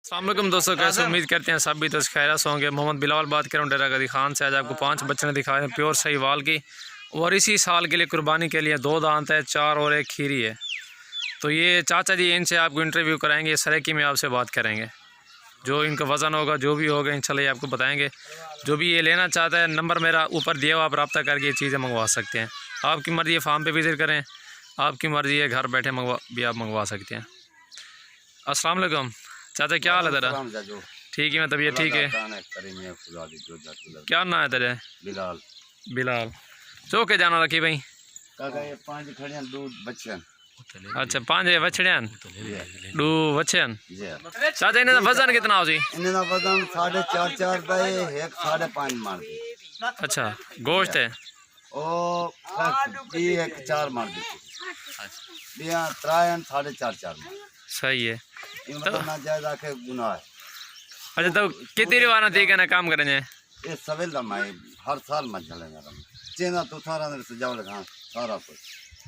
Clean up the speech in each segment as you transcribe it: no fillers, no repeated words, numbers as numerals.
अस्सलाम वालेकुम दोस्तों, कैसे उम्मीद करते हैं सब भी तो खैर से होंगे। मोहम्मद बिलावल बात कर रहा हूँ डेरा गदी खान से। आज आपको 5 बच्चे ने दिखाए हैं प्योर सहीवाल की, और इसी साल के लिए कुर्बानी के लिए 2 दांत है, 4 और 1 खीरी है। तो ये चाचा जी इनसे आपको इंटरव्यू कराएंगे, सरेकी में आपसे बात करेंगे। जो इनका वज़न होगा, जो भी होगा इंशाल्लाह ये आपको बताएंगे। जो भी ये लेना चाहता है, नंबर मेरा ऊपर दिया हुआ, आप रब्ता करके ये चीज़ें मंगवा सकते हैं। आपकी मर्ज़ी है फार्म पे विज़िट करें, आपकी मर्ज़ी है घर बैठे आप मंगवा सकते हैं। अस्सलाम वालेकुम चाचा, क्या हाल है तेरा? ठीक है, मैं तबीयत ठीक है। क्या नाम है तेरे? बिलाल। बिलाल चो के जाना रखी भाई? ये 5 खड़ियां, 2 बच्चे। अच्छा 5 बछड़ियां, 2 बच्चे। चाचा इन्हें वजन कितना हो जी? इन्हें दा वजन 4.5 दा है, 1 5.5 मार दी। अच्छा गोश्त है ओ दी 1 4 मार दी। दिया 3 4.5 मार। सही है। तो ना ज्यादा के गुनाह है। अच्छा तो कितनी रिवाना थी कहना काम करेंगे? ये सवेल दा मैं हर साल मत चलेगा चेना तो सारा ने सजाव लगा सारा कुछ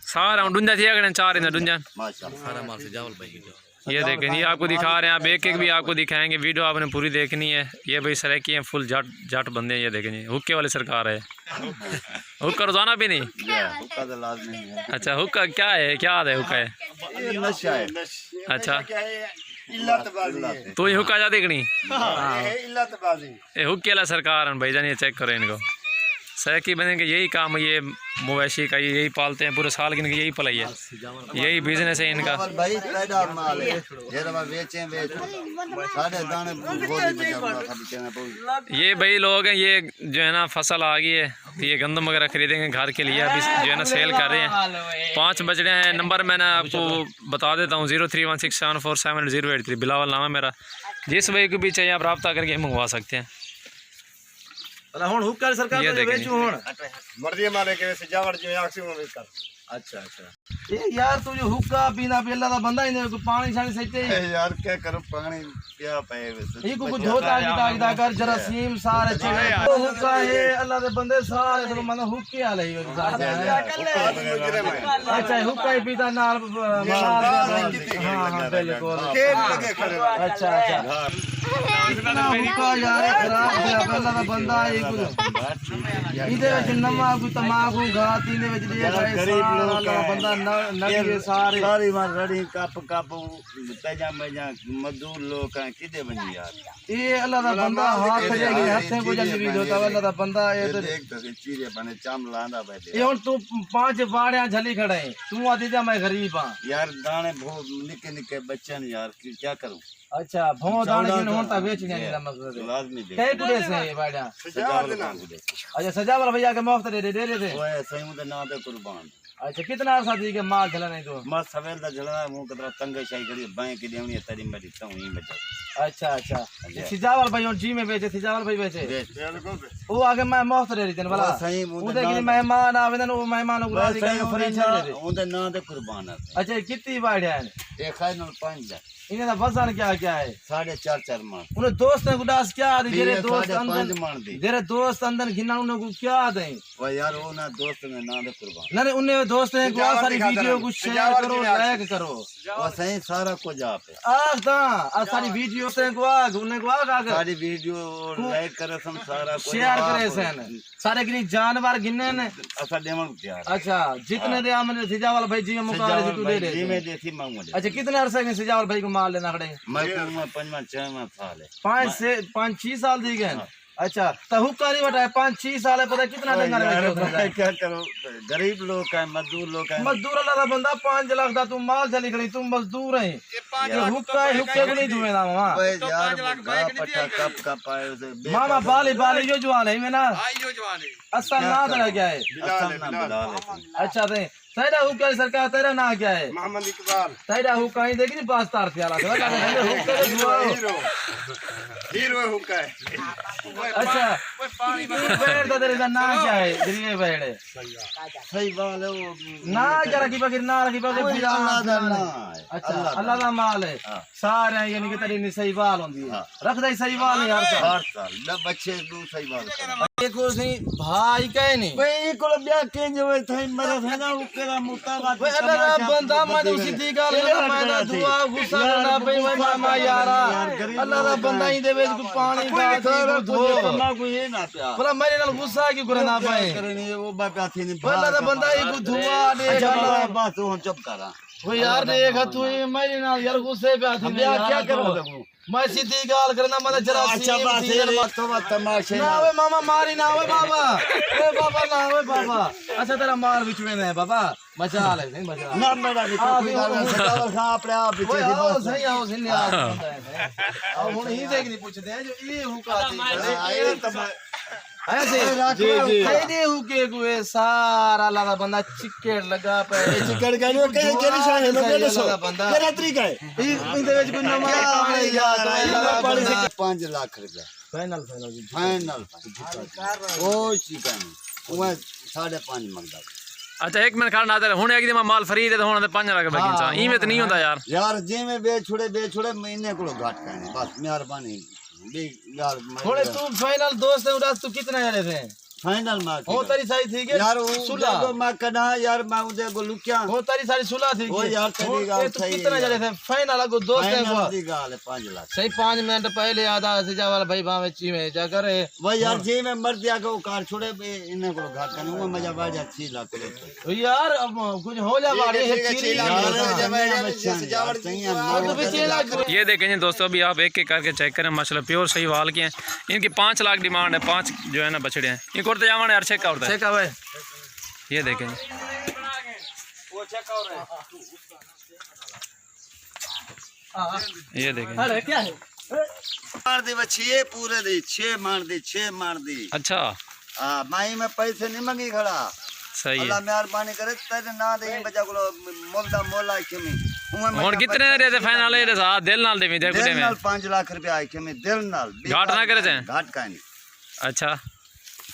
सारा डुंजा थी अगर 4 इन डुंजा माशाल्लाह सारा माल सजावल भाई। ये देखें, ये आपको दिखा रहे हैं, आप एक एक भी आपको दिखाएंगे। वीडियो आपने पूरी देखनी है। ये भाई सरेकी हैं, फुल जट बंदे हैं। ये देखें जी, हुक्के वाली सरकार है। हुक्का रोजाना भी नहीं? हुक्का तो लाजमी है। अच्छा हुक्का क्या है, क्या है हुक्का है? ये नशा है। अच्छा तो ये हुक्का जा देखनी ये हुक्के वाला सरकार है भाई जान। ये चेक करो इनको, सरेकी बने के यही काम है। ये मवेशी का यही पालते हैं पूरे साल, इनकी यही पलाई है, यही बिजनेस है इनका। भाई पैदा माल है, बेचे साढ़े दाने ये भाई लोग हैं, ये जो है ना फसल आ गई है, ये गंदम वगैरह खरीदेंगे घर के लिए, अभी जो है ना सेल कर रहे हैं। 5 बछड़े हैं। नंबर मैंने आपको बता देता हूँ, 0316747083। बिलावल नाम है मेरा। जिस भाई को भी चाहिए आप रब्ता करके मंगवा सकते हैं। सरकार ये देखें मर्जी मारे के सजावट जो आक्सीजन में कर। अच्छा ये यार तू जो हुक्का पीना पेला दा बंदा ही को पानी शानी सही यार क्या करो पानी पिया पे ये को धोता गिदा कर जरासीम सारे चले तो हुक्का है अल्लाह दे बंदे सारे तो मन हुक्के आ लई अच्छा हुक्का ही पीता नाल हां बिल्कुल अच्छा इतना हुक्का यार खराब है अल्लाह दा बंदा है कुछ इदे विच नमक तमाकू घात इने विच दे बंदा नगे सारे सारी मार रड़ी कप तेजा मेजा मजदूर लोग हैं किदे बनी यार। ये अल्लाह दा बंदा हाथ खड़ेगी हाथे को जल्दी भी होता अल्लाह दा बंदा ये तो देख तो चीरे बने चाम लांदा बैठे। ये हुन तू 5 बाड़ियां झली खड़े तू आदी जा मैं गरीब हां यार दाने बहुत निके निके बच्चे ने यार क्या करूं। अच्छा भो दाने जिन हुन ता बेचने नहीं मकसद है लाजमी दे कई कुड़े से ये बाड़ियां सजावल अच्छा सजावल भैया के मुफ्त दे दे दे ओए सही मुदे ना दे कुर्बान। अच्छा कितना अरसा दी के माल झला नहीं तो मां सवेल दा झला मु कतरा तंगे शाही करी बैंक की देवनी तरी मेरी तो ही बचा। अच्छा अच्छा सिजावल भाई और जी में बेचे सिजावल भाई बेचे वो आगे मैं मुफ्त दे रही वाला सही मुदे की मेहमान आवेदन वो मेहमान को राजी कर फ्री छड़ दे उदे ना दे कुर्बान। अच्छा कितनी बाड़ियां हैं? एक है न 5 इन्हें दा वजन क्या क्या है? 4.5 मान। उन्हें दोस्त ने गुडास क्या दी तेरे दोस्त अंदर मान दी तेरे दोस्त अंदर गिना उन्हें को क्या दे वो यार वो ना दोस्त ने ना दे कुर्बान ना उन्हें दोस्त ने को सारी वीडियो को शेयर करो लाइक करो वो सही सारा कुछ आप है आ दा आ सारी वीडियो से को आग उन्हें को आग सारी वीडियो लाइक करे सम सारा कुछ शेयर करे सन सारे गिनी जानवर गिने ने असा देवन प्यार। अच्छा जितने दे हमने सिजावल भाई जी मुकाबले तू दे दे जी में देती मांगू। अच्छा कितने अरसे में सिजावल भाई को माल लेना खड़े? मैं 5 साल है 5 से 5-6 साल दी गए। अच्छा तो हुक्का नहीं बटाए 5-6 साल है पता कितना डंगर में क्या करो गरीब लोग हैं मजदूर लोग हैं मजदूर अल्लाह दा बंदा 5 लाख दा तुम माल चली खड़ी तुम मजदूर है ये हुक्का है हुक्के को नहीं धुए ना वहां यार पट्टा कप पाए उसे मामा बाली बाली जो जवान है मैं ना यो जवान है असल ना तेरा क्या है? असल ना बिलाल। अच्छा ते तेरा हुक्का सरकार तेरा ना क्या है? मोहम्मद इकबाल। तेरा हुक्का ही देखी नहीं 5 तार से आला हुक्का हीरो हुक्का है अच्छा बैठ तो तेरे का ना क्या है गरीब बैठ सही बात है वो ना क्या रखी बकरी ना रखी बकरी अल्लाह दा ना है अच्छा अल्लाह का माल है सारे यानी कि तेरी सही बाल होंदी है रख दे सही बाल नहीं हर साल हर साल ना बच्चे दू सही बात देखो सही भाई कहे नहीं भाई को ब्याह के जो थे मरे थे ना वो केरा मुताबा भाई अल्लाह बंदा मैं तो सीधी गाल मैं ना दुआ गुस्सा ना भाई मैं मामा यारा अल्लाह दा बंदा ही देवे को पानी का धो को ये ना प्यार भला मेरे नाल गुस्सा क्यों करना पाए करनी वो बापा थी नहीं अल्लाह दा बंदा ही को धुआ दे अच्छा बात तू चुप करा वो यार देख तू मेरे नाल यार गुस्से पे आती ब्याह क्या करो मैं सीधी गाल करना मतलब जरा अच्छा बात है तो बात तमाशे ना वे मामा मारी ना वे बाबा ए बाबा ना वे बाबा अच्छा तेरा मार बीच में है बाबा बचा ले नहीं बचा ना मेरा भी कोई गाल सतावर खा अपने आप पीछे की आओ बात सही आओ सही आओ हुन ही देख नहीं पूछते हैं जो ये हुका थी ऐसे जी जी ये हुके को सारा लादा बंदा चिक्केड़ लगा पे चिकन का नो केरी शान है मैं सो केरा तरीका है इनदे विच कोई नमा यार 5 लाख रुपया फाइनल फाइनल ओ चिकन वो 5.5 मंगदा अच्छा एक मिनट खड़ा ना हुन एक दिन माल फ्री दे हुन 5 लाख रुपए किंचा इवें तो नहीं होंदा यार यार जे में बेच छोड़े महीने को घाट करने बस मेहरबानी भी यार थोड़े तू फाइनल दोस्त है उदास तू कितना यार थे फाइनल मार हो तारी सारी थी के यार सुला वो मैं कना यार मैं उजे को लुकिया हो तारी सारी सुला थी ओ यार तेरी गाल तू सही कितना यार थे फाइनल को दोस्त है वो दी गाल है 5 लाख सही 5 मिनट पहले आधा से जावाल भाई बावे ची में जा करे वो यार जे में मर दिया को कार छोड़े इन्हें को घाट करने वो मजा बाड़ जा 6 लाख को यार अब कुछ हो जा बाड़े है चीरी ये देखें दोस्तों अभी आप एक एक करके चेक करें माशाल्लाह प्योर सही वाल के हैं इनकी 5 लाख डिमांड है 5 जो है ना बछड़े हैं इनको तो जावन यार चेक आउट है ये देखें वो चेक आउट है ये देखें अरे क्या है मार दी बच्ची ये पूरे दी 6 मार दी अच्छा हां माई में पैसे नहीं मांगी खड़ा सही है अल्लाह मेहरबानी करे तेरे ना दे बच्चा को मोला के में और कितने रे थे फाइनल रे साथ दिल नाल देवी देख दिल नाल 5 लाख रुपया आए के में दिल नाल घाट ना करे थे घाट का नहीं अच्छा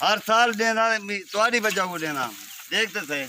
हर साल देना तुम्हारी बच्चा को देना देखते थे